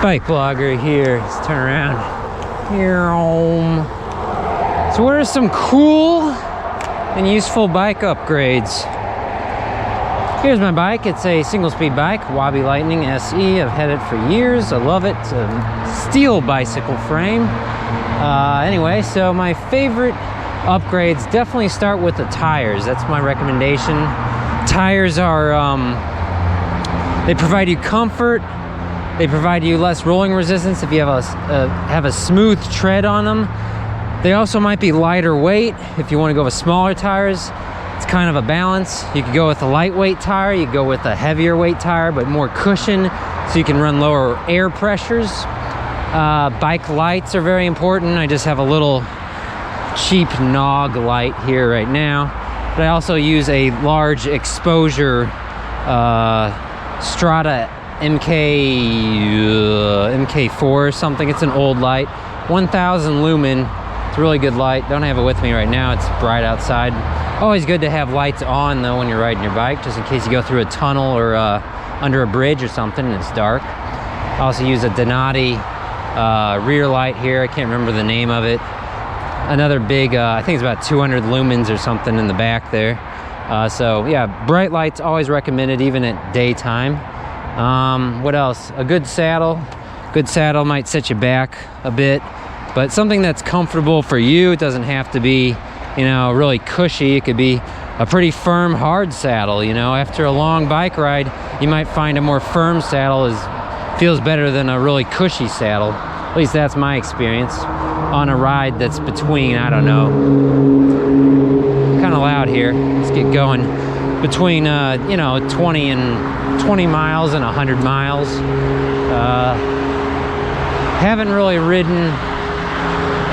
Bike blogger here. Let's turn around. Here. So what are some cool and useful bike upgrades? Here's my bike. It's a single-speed bike, Wabi Lightning SE. I've had it for years. I love it. It's a steel bicycle frame. Anyway, so my favorite upgrades definitely start with the tires. That's my recommendation. Tires are, they provide you comfort. They provide you less rolling resistance if you have a smooth tread on them. They also might be lighter weight if you want to go with smaller tires. It's kind of a balance. You could go with a lightweight tire, you could go with a heavier weight tire, but more cushion so you can run lower air pressures. Bike lights are very important. I just have a little cheap Nog light here right now, but I also use a large exposure Strata MK4 or something. It's an old light, 1000 lumen. It's a really good light. Don't have it with me right now. It's bright outside. Always good to have lights on though when you're riding your bike, just in case you go through a tunnel or under a bridge or something and it's dark. I also use a Donati rear light here. I can't remember the name of it. Another big, I think it's about 200 lumens or something in the back there. So yeah, bright lights always recommended, even at daytime. What else? A good saddle. Good saddle might set you back a bit, but something that's comfortable for you. It doesn't have to be, you know, really cushy. It could be a pretty firm, hard saddle. You know, after a long bike ride, you might find a more firm saddle feels better than a really cushy saddle. At least that's my experience on a ride that's between, I don't know, kind of loud here. Let's get going. Between, you know, 20 miles and 100 miles. Haven't really ridden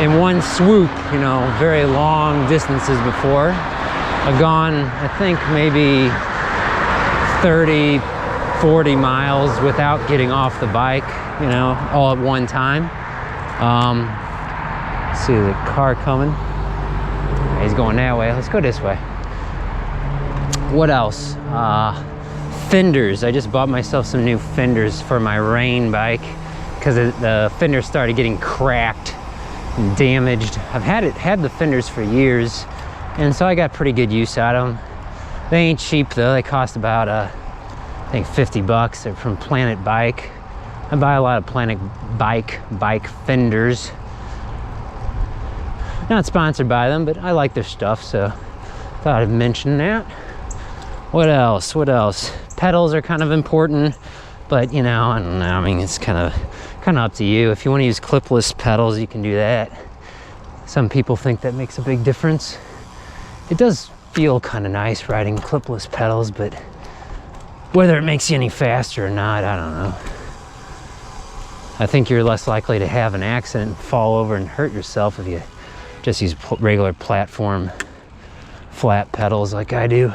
in one swoop, you know, very long distances before. I've gone, I think, maybe 30, 40 miles without getting off the bike, you know, all at one time. Let's see the car coming. He's going that way. Let's go this way. What else? Fenders. I just bought myself some new fenders for my rain bike because the fenders started getting cracked and damaged. I've had the fenders for years, and so I got pretty good use out of them. They ain't cheap though. They cost about I think 50 bucks. They're from Planet Bike. I buy a lot of Planet bike fenders. Not sponsored by them, but I like their stuff, so thought I'd mention that. What else? What else? Pedals are kind of important, but you know, I don't know. I mean, it's kind of up to you. If you want to use clipless pedals, you can do that. Some people think that makes a big difference. It does feel kind of nice riding clipless pedals, but whether it makes you any faster or not, I don't know. I think you're less likely to have an accident and fall over and hurt yourself if you just use regular platform flat pedals like I do.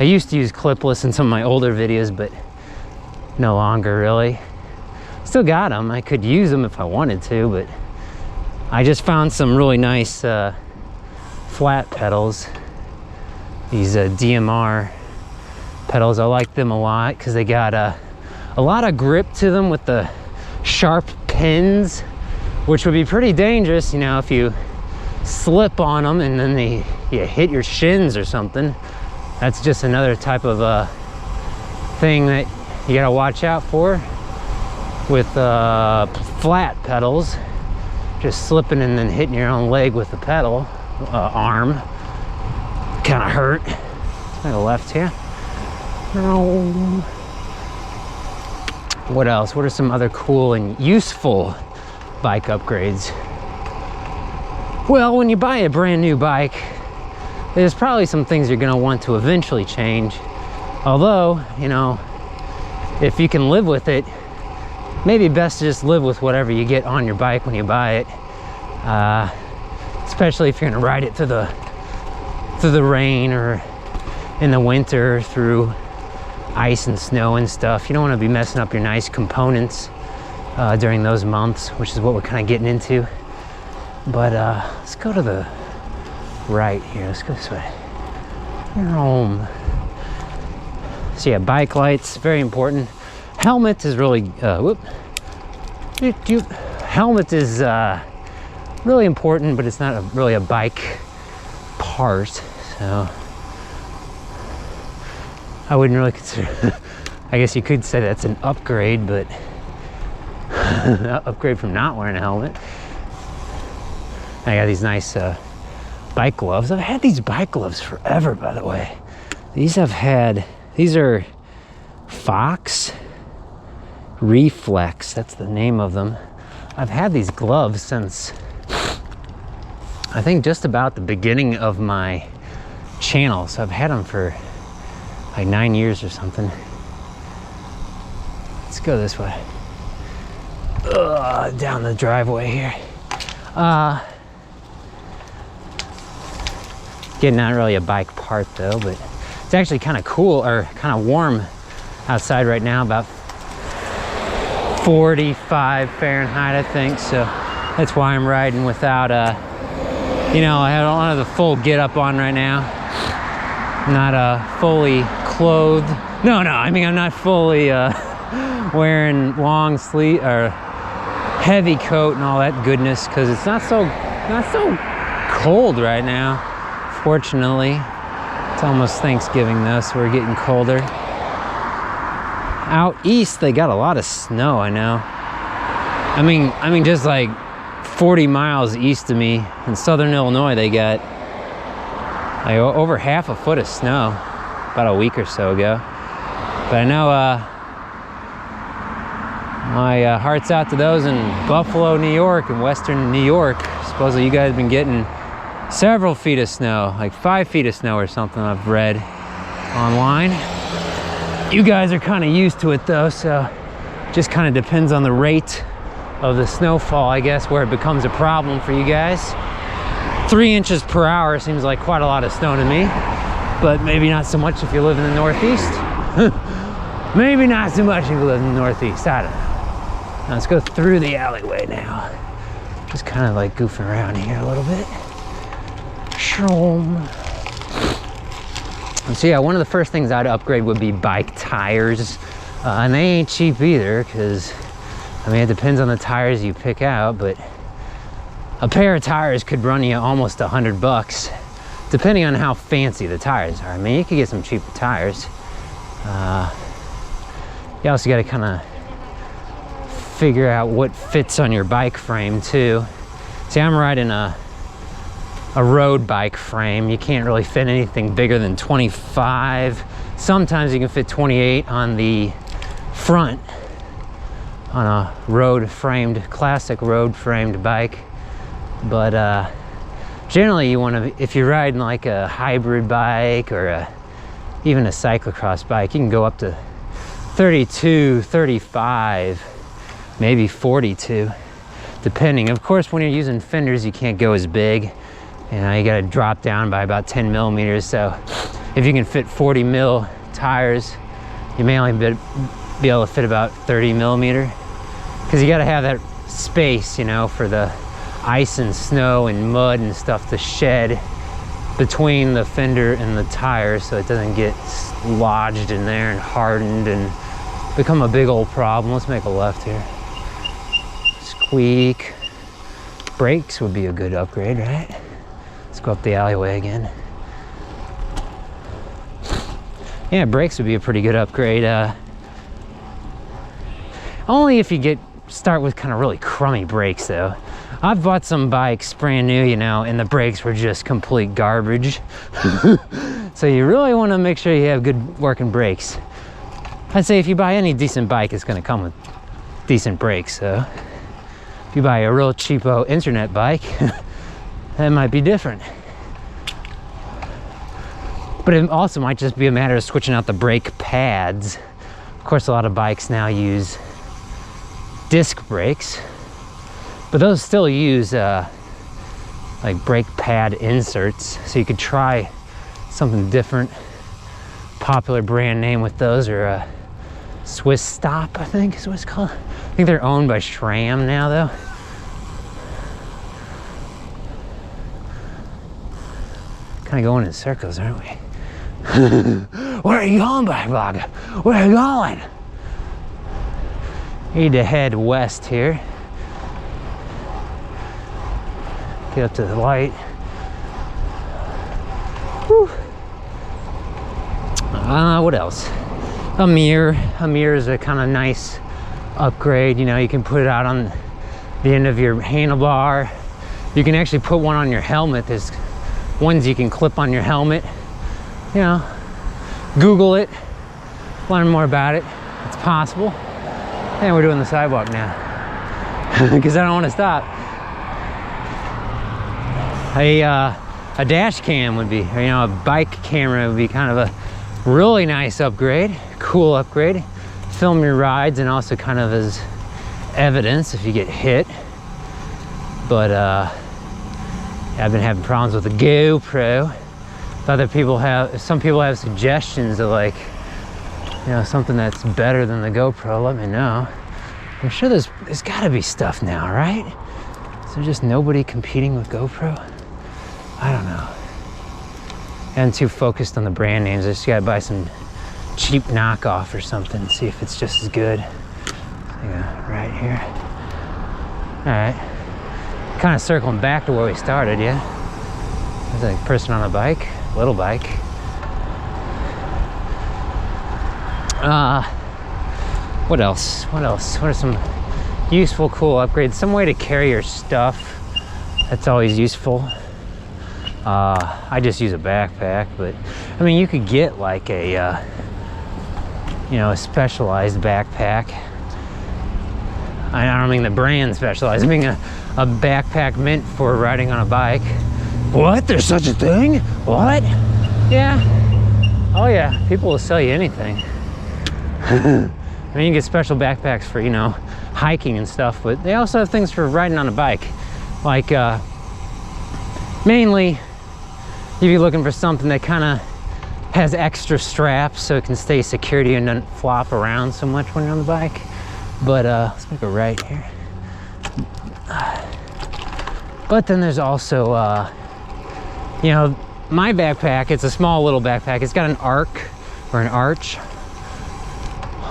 I used to use clipless in some of my older videos, but no longer really. Still got them. I could use them if I wanted to, but I just found some really nice flat pedals. These DMR pedals, I like them a lot because they got a lot of grip to them with the sharp pins, which would be pretty dangerous, you know, if you slip on them and then you hit your shins or something. That's just another type of thing that you gotta watch out for with flat pedals. Just slipping and then hitting your own leg with the pedal arm kind of hurt. Let's go left here. What else? What are some other cool and useful bike upgrades? Well, when you buy a brand new bike, there's probably some things you're going to want to eventually change. Although, you know, if you can live with it, maybe best to just live with whatever you get on your bike when you buy it. Especially if you're going to ride it through the rain or in the winter through ice and snow and stuff. You don't want to be messing up your nice components during those months, which is what we're kind of getting into. But let's go to the right here. Let's go this way. You're home. So yeah, bike lights, very important. Helmet is really Helmet is really important, but it's not really a bike part, so I wouldn't really consider. I guess you could say that's an upgrade, but upgrade from not wearing a helmet. I got these nice bike gloves. I've had these bike gloves forever, by the way. These are Fox Reflex, that's the name of them. I've had these gloves since I think just about the beginning of my channel, so I've had them for like 9 years or something. Let's go this way. Down the driveway here. Again, not really a bike part though, but it's actually kind of cool, or kind of warm outside right now, about 45 Fahrenheit, I think. So that's why I'm riding without you know, I don't have the full get up on right now. Not fully clothed. No, I mean, I'm not fully wearing long sleeve or heavy coat and all that goodness, because it's not so cold right now, fortunately. It's almost Thanksgiving though, so we're getting colder. Out east they got a lot of snow, I know. I mean just like 40 miles east of me in southern Illinois, they got like over half a foot of snow about a week or so ago. But I know my heart's out to those in Buffalo, New York, and western New York. Supposedly you guys have been getting several feet of snow, like 5 feet of snow or something, I've read online. You guys are kind of used to it though, so just kind of depends on the rate of the snowfall, I guess, where it becomes a problem for you guys. 3 inches per hour seems like quite a lot of snow to me, but maybe not so much if you live in the Northeast. Maybe not so much if you live in the Northeast, I don't know. Now let's go through the alleyway now. Just kind of like goofing around here a little bit. And so yeah, one of the first things I'd upgrade would be bike tires. And they ain't cheap either, because I mean, it depends on the tires you pick out, but a pair of tires could run you almost $100, depending on how fancy the tires are. I mean, you could get some cheaper tires. You also got to kind of figure out what fits on your bike frame too. See, I'm riding a road bike frame. You can't really fit anything bigger than 25. Sometimes you can fit 28 on the front on a road framed, classic road framed bike. But generally you want to, if you're riding like a hybrid bike or even a cyclocross bike, you can go up to 32, 35, maybe 42, depending. Of course, when you're using fenders, you can't go as big. You know, you got to drop down by about 10 millimeters. So if you can fit 40 mil tires, you may only be able to fit about 30 millimeter, because you got to have that space, you know, for the ice and snow and mud and stuff to shed between the fender and the tires, so it doesn't get lodged in there and hardened and become a big old problem. Let's make a left here. Squeak. Brakes would be a good upgrade, right? Let's go up the alleyway again. Yeah, brakes would be a pretty good upgrade. Only if you start with kind of really crummy brakes though. I've bought some bikes brand new, you know, and the brakes were just complete garbage. So you really want to make sure you have good working brakes. I'd say if you buy any decent bike, it's going to come with decent brakes. So if you buy a real cheapo internet bike, that might be different. But it also might just be a matter of switching out the brake pads. Of course, a lot of bikes now use disc brakes, but those still use like brake pad inserts, so you could try something different. Popular brand name with those are Swiss Stop, I think is what it's called. I think they're owned by SRAM now though. Kind of going in circles, aren't we? Where are you going, BikeBlogger? Where are you going? Need to head west here. Get up to the light. Whew. What else? A mirror. A mirror is a kind of nice upgrade. You know, you can put it out on the end of your handlebar. You can actually put one on your helmet. There's ones you can clip on your helmet. You know, Google it, learn more about it. It's possible. And we're doing the sidewalk now because I don't want to stop. A dash cam would be, or, you know, a bike camera would be kind of a really nice upgrade, cool upgrade. Film your rides and also kind of as evidence if you get hit. But I've been having problems with the GoPro. Some people have suggestions of, like, you know, something that's better than the GoPro. Let me know. I'm sure there's got to be stuff now, right? Is there just nobody competing with GoPro? I don't know. I'm too focused on the brand names. I just gotta buy some cheap knockoff or something, see if it's just as good. Yeah, right here. All right. Kind of circling back to where we started, yeah? There's a person on a bike, little bike. What else? What else? What are some useful, cool upgrades? Some way to carry your stuff. That's always useful. I just use a backpack, but I mean, you could get like a, you know, a specialized backpack. I don't mean the brand specialized. I mean a backpack meant for riding on a bike. What? There's such a thing? What? Yeah. Oh yeah. People will sell you anything. I mean, you get special backpacks for, you know, hiking and stuff, but they also have things for riding on a bike. Like, mainly, if you're looking for something that kind of has extra straps so it can stay secure and doesn't flop around so much when you're on the bike. But let's make a right here. But then there's also, you know, my backpack, it's a small little backpack. It's got an arc or an arch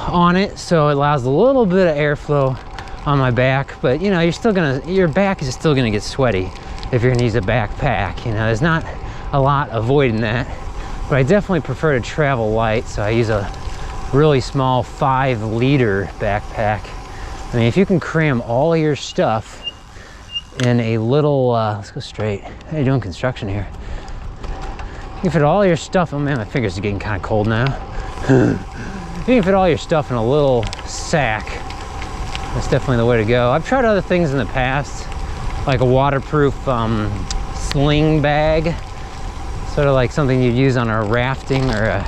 on it, so it allows a little bit of airflow on my back. But you know, your back is still gonna get sweaty if you're gonna use a backpack. You know, there's not a lot avoiding that, but I definitely prefer to travel light, so I use a really small 5-liter backpack. I mean, if you can cram all of your stuff in a little, let's go straight. How you doing construction here? You can fit all your stuff, oh man, my fingers are getting kind of cold now. You can fit all your stuff in a little sack. That's definitely the way to go. I've tried other things in the past, like a waterproof sling bag, sort of like something you'd use on a rafting or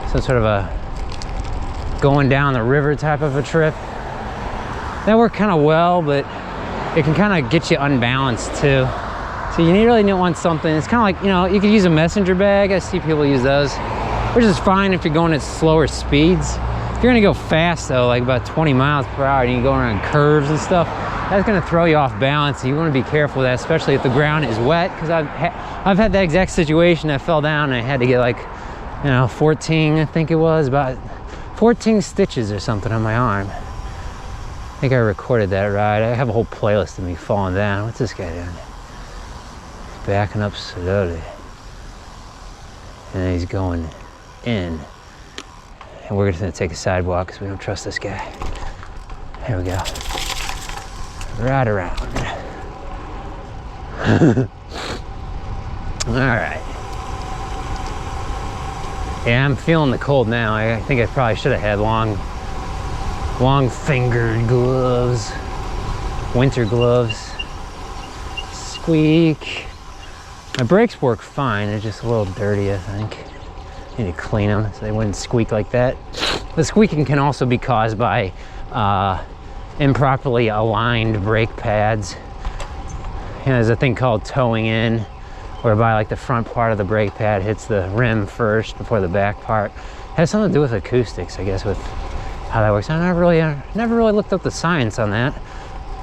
some sort of a going down the river type of a trip. That worked kind of well, but it can kind of get you unbalanced too. So you really don't want something, it's kind of like, you know, you could use a messenger bag. I see people use those, which is fine if you're going at slower speeds. If you're gonna go fast though, like about 20 miles per hour, and you go around curves and stuff, that's gonna throw you off balance. You wanna be careful of that, especially if the ground is wet, because I've had that exact situation. I fell down and I had to get like, you know, 14, I think it was, about 14 stitches or something on my arm. I think I recorded that ride. I have a whole playlist of me falling down. What's this guy doing? Backing up slowly. And then he's going in. And we're just gonna take a sidewalk because we don't trust this guy. Here we go. Right around. All right. Yeah, I'm feeling the cold now. I think I probably should have had long fingered gloves, winter gloves. Squeak. My brakes work fine. They're just a little dirty, I think. Need to clean them so they wouldn't squeak like that. The squeaking can also be caused by improperly aligned brake pads. You know, there's a thing called towing in, whereby like the front part of the brake pad hits the rim first before the back part. It has something to do with acoustics, I guess, with how that works. I never really looked up the science on that.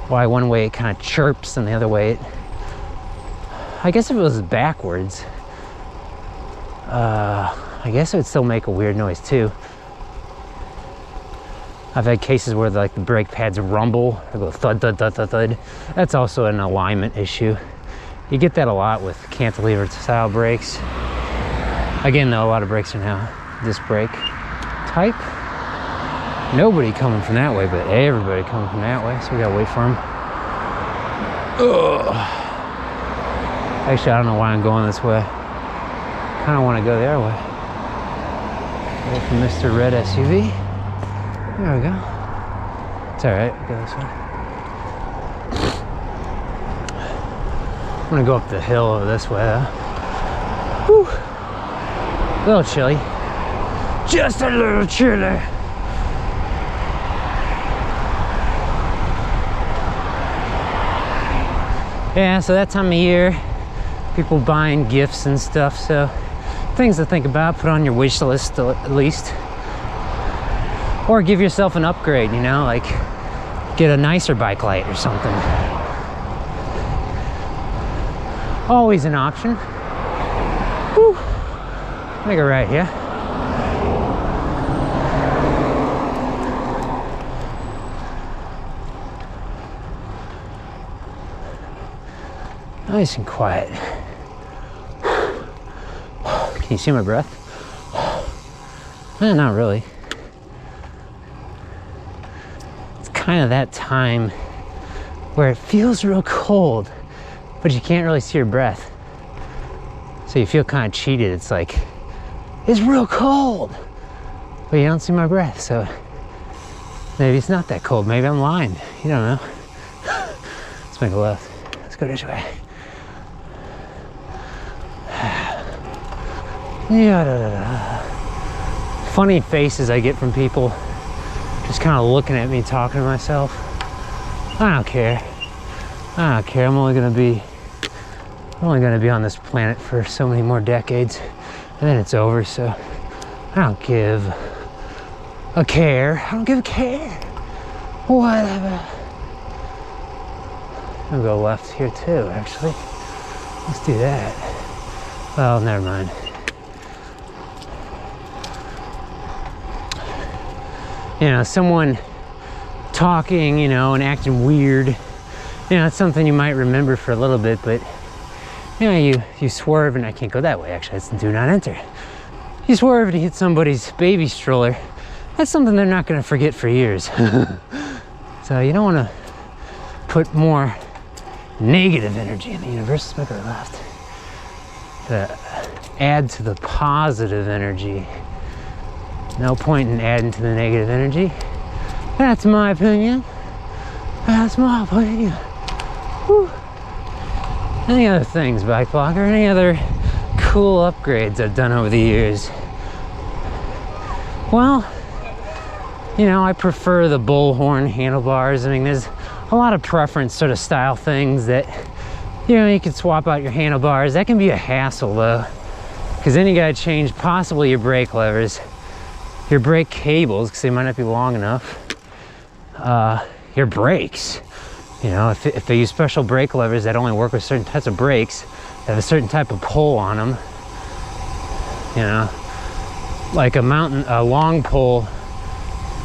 Why one way it kind of chirps and the other way it, I guess if it was backwards, I guess it would still make a weird noise too. I've had cases where like the brake pads rumble or go thud, thud, thud, thud, thud. That's also an alignment issue. You get that a lot with cantilever style brakes. Again though, a lot of brakes are now disc brake type. Nobody coming from that way, but everybody coming from that way, so we gotta wait for them. Ugh. Actually, I don't know why I'm going this way. I don't want to go the other way. Wait for Mr. Red SUV. There we go. It's all right, go this way. I'm gonna go up the hill over this way though. Whew. A little chilly. Just a little chilly. Yeah, so that time of year, people buying gifts and stuff, so things to think about, put on your wish list at least. Or give yourself an upgrade, you know, like get a nicer bike light or something. Always an option. Whew. Make it right here. Nice and quiet. Can you see my breath? Not really. It's kind of that time where it feels real cold, but you can't really see your breath. So you feel kind of cheated. It's like, it's real cold, but you don't see my breath. So maybe it's not that cold. Maybe I'm lying. You don't know. Let's make a left. Let's go this way. Yeah. Funny faces I get from people just kind of looking at me, talking to myself. I don't care. I don't care. I'm only gonna be on this planet for so many more decades, and then it's over. So I don't give a care. I don't give a care. Whatever. I'll go left here too. Actually, let's do that. Well, never mind. You know, someone talking, you know, and acting weird, you know, it's something you might remember for a little bit, but you know, you swerve, and I can't go that way, actually, it's do not enter. You swerve to hit somebody's baby stroller. That's something they're not going to forget for years. So you don't want to put more negative energy in the universe. Let's make it left. To add to the positive energy. No point in adding to the negative energy. That's my opinion. That's my opinion. Whew. Any other things, BikeBlogger? Any other cool upgrades I've done over the years? Well, you know, I prefer the bullhorn handlebars. I mean, there's a lot of preference sort of style things that, you know, you can swap out your handlebars. That can be a hassle though, because then you gotta change possibly your brake levers, your brake cables, because they might not be long enough, your brakes. You know, if they use special brake levers that only work with certain types of brakes, that have a certain type of pull on them, you know, like a long pull.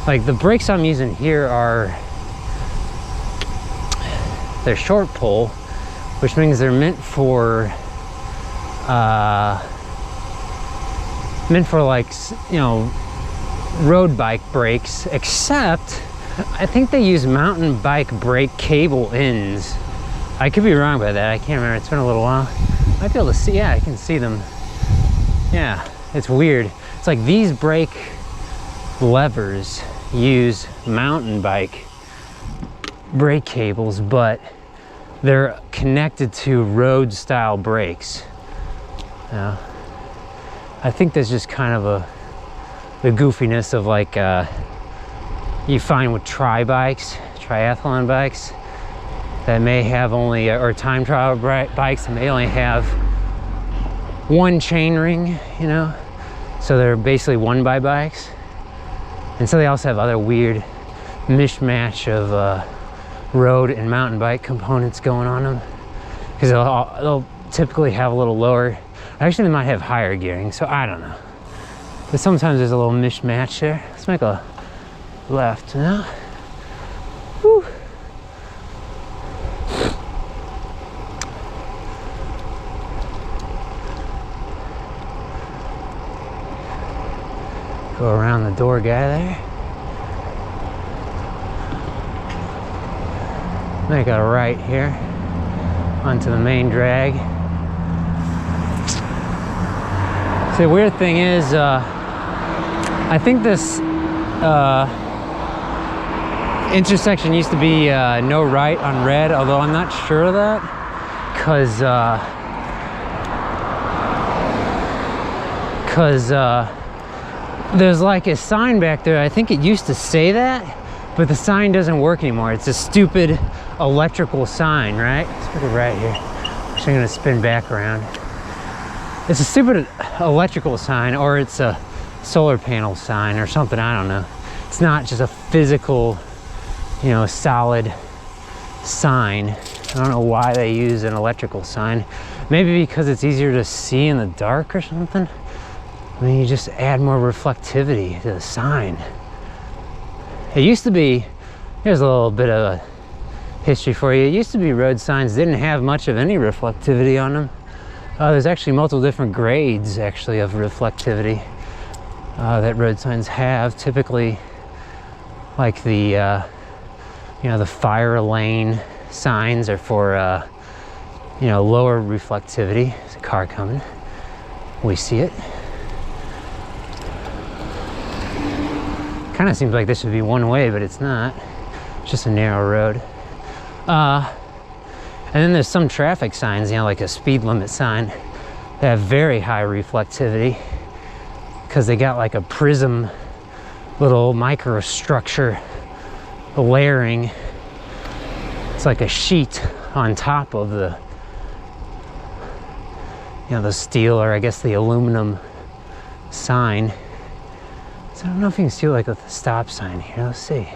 Like the brakes I'm using here they're short pull, which means they're meant for like, you know, road bike brakes, except I think they use mountain bike brake cable ends. I could be wrong by that. I can't remember. It's been a little while. I might be able to see. Yeah, I can see them. Yeah, it's weird. It's like these brake levers use mountain bike brake cables, but they're connected to road style brakes. Yeah. I think there's just kind of the goofiness of like you find with triathlon bikes that may have only, or time trial bikes that may only have one chain ring, you know, so they're basically one-by bikes, and so they also have other weird mishmash of road and mountain bike components going on them, because they'll typically have a little lower, actually they might have higher gearing, so I don't know, but sometimes there's a little mishmash there. Let's make a left now. Whew. Go around the door guy there. Make a right here onto the main drag. So the weird thing is, I think this intersection used to be no right on red, although I'm not sure of that, because there's like a sign back there. I think it used to say that, but the sign doesn't work anymore. It's a stupid electrical sign, right? Let's put it right here. Actually, I'm gonna spin back around. It's a stupid electrical sign, or it's a solar panel sign or something, I don't know. It's not just a physical, you know, solid sign. I don't know why they use an electrical sign. Maybe because it's easier to see in the dark or something. I mean, you just add more reflectivity to the sign. It used to be, here's a little bit of a history for you. It used to be road signs didn't have much of any reflectivity on them. There's actually multiple different grades actually of reflectivity that road signs have. Typically, like the you know, the fire lane signs are for you know, lower reflectivity. There's a car coming. We see it. Kind of seems like this would be one way, but it's not. It's just a narrow road. And then there's some traffic signs, you know, like a speed limit sign, that have very high reflectivity because they got like a prism little microstructure layering. It's like a sheet on top of the, you know, the steel, or I guess the aluminum sign. So I don't know if you can see like with the stop sign here. Let's see.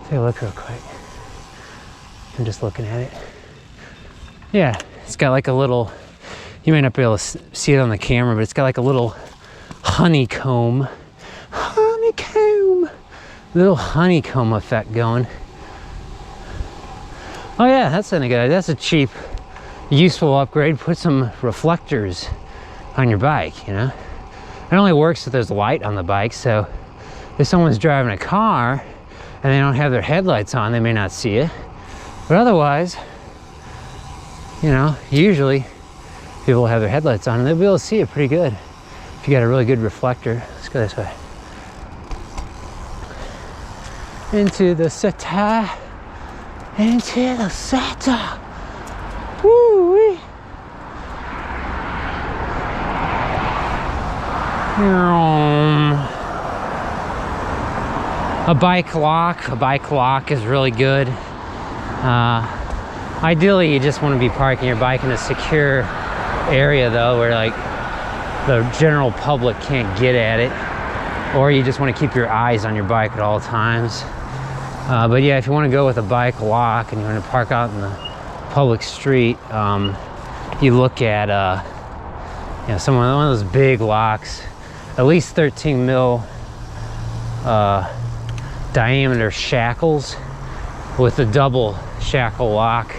Take a look real quick. I'm just looking at it. Yeah, it's got like a little, you may not be able to see it on the camera, but it's got like a little honeycomb little honeycomb effect going. Oh yeah, that's a good idea. That's a cheap, useful upgrade. Put some reflectors on your bike, you know. It only works if there's light on the bike, so if someone's driving a car and they don't have their headlights on, they may not see it. But otherwise, you know, usually people will have their headlights on and they'll be able to see it pretty good if you got a really good reflector. Let's go this way. Into the city. Into the city. Woo-wee. A bike lock is really good. Ideally, you just want to be parking your bike in a secure area though, where like the general public can't get at it, or you just want to keep your eyes on your bike at all times. But yeah, if you want to go with a bike lock and you want to park out in the public street, you look at you know, one of those big locks, at least 13 mil diameter shackles with the double shackle lock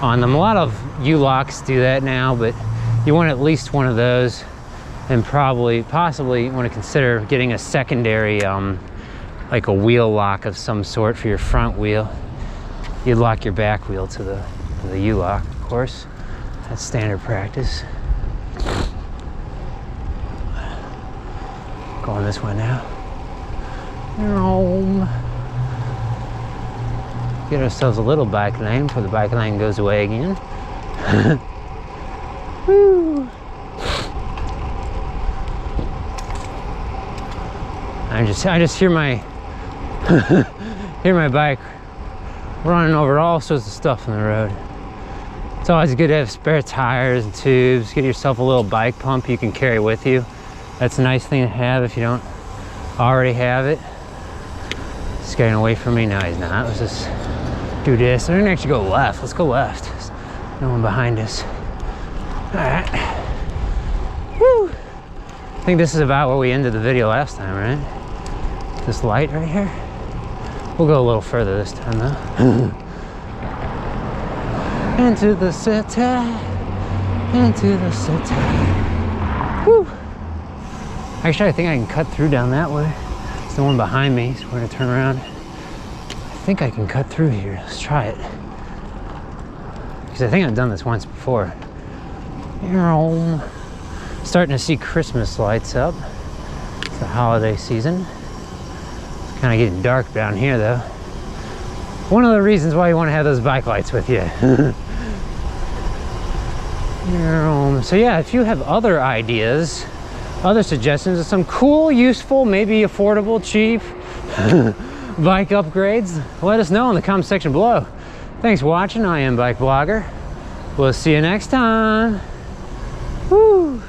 on them. A lot of U-locks do that now, but you want at least one of those, and possibly want to consider getting a secondary like a wheel lock of some sort for your front wheel. You'd lock your back wheel to the U-lock, of course. That's standard practice. Going this way now. Get ourselves a little bike lane before the bike lane goes away again. Woo. I just hear my hear my bike running over all sorts of stuff on the road. It's always good to have spare tires and tubes. Get yourself a little bike pump you can carry with you. That's a nice thing to have if you don't already have it. He's getting away from me. No, he's not. Let's just do this. I'm gonna actually go left. Let's go left. There's no one behind us. All right. Woo. I think this is about where we ended the video last time, right? This light right here. We'll go a little further this time though. Into the city, into the city. Woo! Actually, I think I can cut through down that way. It's the one behind me, so we're gonna turn around. I think I can cut through here. Let's try it. Because I think I've done this once before. Starting to see Christmas lights up. It's the holiday season. It's kind of getting dark down here though. One of the reasons why you want to have those bike lights with you. So yeah, if you have other ideas, other suggestions of some cool, useful, maybe affordable, cheap bike upgrades, let us know in the comment section below. Thanks for watching. I am BikeBlogger. We'll see you next time. Woo!